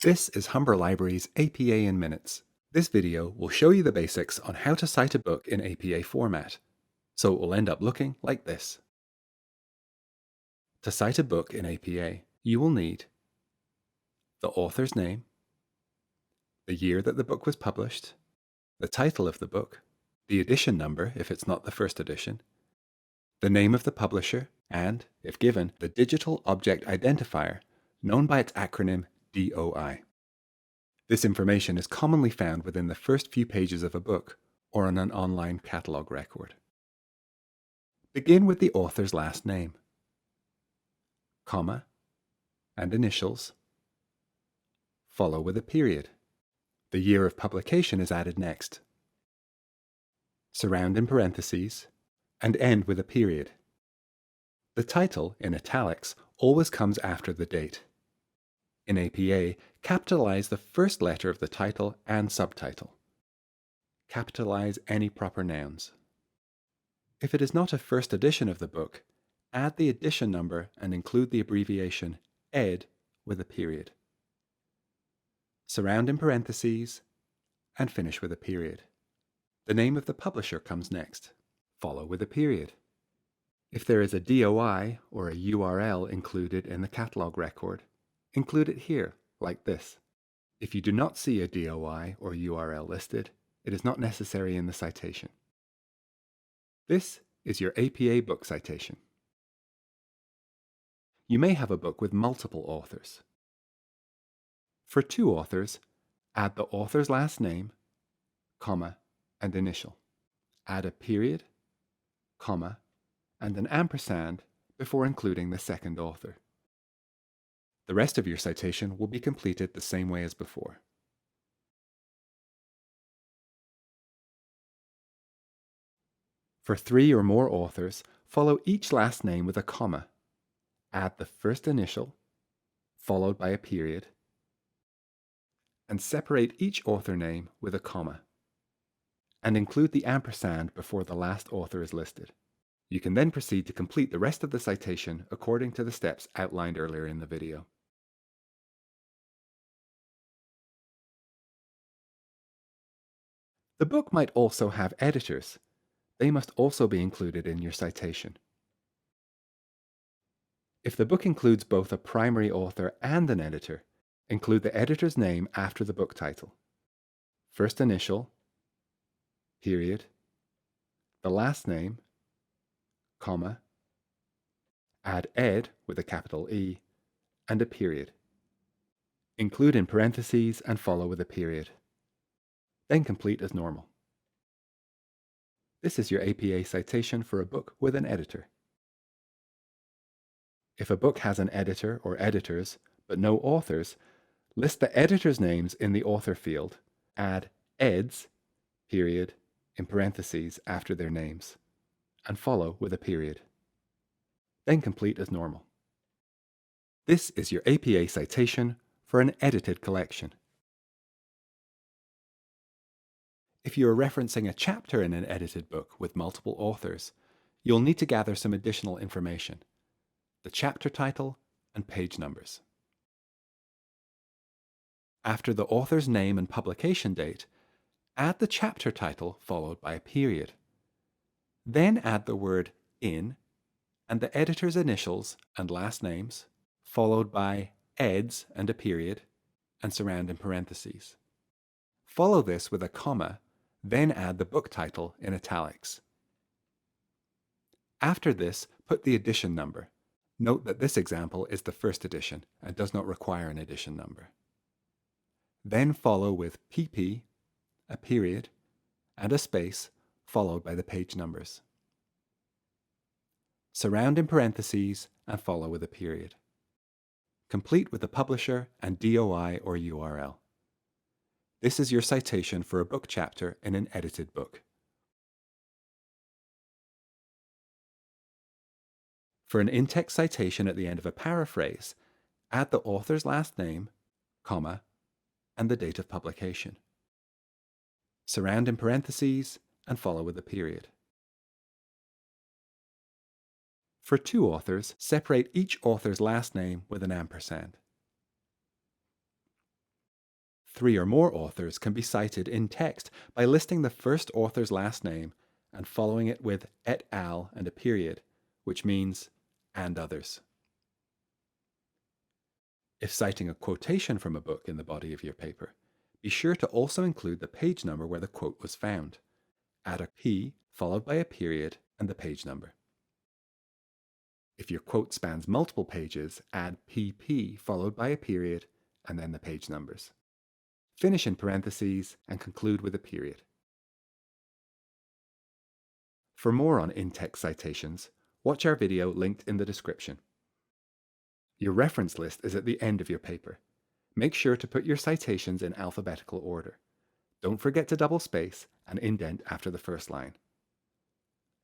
This is Humber Library's APA in Minutes. This video will show you the basics on how to cite a book in APA format, so it will end up looking like this. To cite a book in APA, you will need the author's name, the year that the book was published, the title of the book, the edition number if it's not the first edition, the name of the publisher, and, if given, the Digital Object Identifier, known by its acronym DOI. This information is commonly found within the first few pages of a book or on an online catalogue record. Begin with the author's last name, comma, and initials. Follow with a period. The year of publication is added next. Surround in parentheses, and end with a period. The title, in italics, always comes after the date. In APA, capitalize the first letter of the title and subtitle. Capitalize any proper nouns. If it is not a first edition of the book, add the edition number and include the abbreviation ed with a period. Surround in parentheses and finish with a period. The name of the publisher comes next. Follow with a period. If there is a DOI or a URL included in the catalogue record, include it here, like this. If you do not see a DOI or URL listed, it is not necessary in the citation. This is your APA book citation. You may have a book with multiple authors. For two authors, add the author's last name, comma, and initial. Add a period, comma, and an ampersand before including the second author. The rest of your citation will be completed the same way as before. For three or more authors, follow each last name with a comma. Add the first initial, followed by a period, and separate each author name with a comma, and include the ampersand before the last author is listed. You can then proceed to complete the rest of the citation according to the steps outlined earlier in the video. The book might also have editors. They must also be included in your citation. If the book includes both a primary author and an editor, include the editor's name after the book title. First initial, period, the last name, comma, add ed with a capital E, and a period. Include in parentheses and follow with a period. Then complete as normal. This is your APA citation for a book with an editor. If a book has an editor or editors, but no authors, list the editors' names in the author field. Add eds, period, in parentheses after their names, and follow with a period. Then complete as normal. This is your APA citation for an edited collection. If you are referencing a chapter in an edited book with multiple authors, you'll need to gather some additional information: the chapter title and page numbers. After the author's name and publication date, add the chapter title followed by a period. Then add the word in and the editor's initials and last names, followed by eds and a period, and surround in parentheses. Follow this with a comma, then add the book title in italics. After this, put the edition number. Note that this example is the first edition and does not require an edition number. Then follow with PP, a period, and a space, followed by the page numbers. Surround in parentheses and follow with a period. Complete with the publisher and DOI or URL. This is your citation for a book chapter in an edited book. For an in-text citation at the end of a paraphrase, add the author's last name, comma, and the date of publication. Surround in parentheses and follow with a period. For two authors, separate each author's last name with an ampersand. 3 or more authors can be cited in text by listing the first author's last name and following it with et al. And a period, which means and others. If citing a quotation from a book in the body of your paper, be sure to also include the page number where the quote was found. Add a P followed by a period and the page number. If your quote spans multiple pages, add PP followed by a period and then the page numbers. Finish in parentheses and conclude with a period. For more on in-text citations, watch our video linked in the description. Your reference list is at the end of your paper. Make sure to put your citations in alphabetical order. Don't forget to double space and indent after the first line.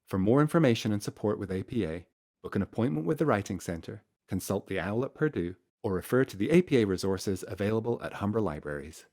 For more information and support with APA, book an appointment with the Writing Centre, consult the OWL at Purdue, or refer to the APA resources available at Humber Libraries.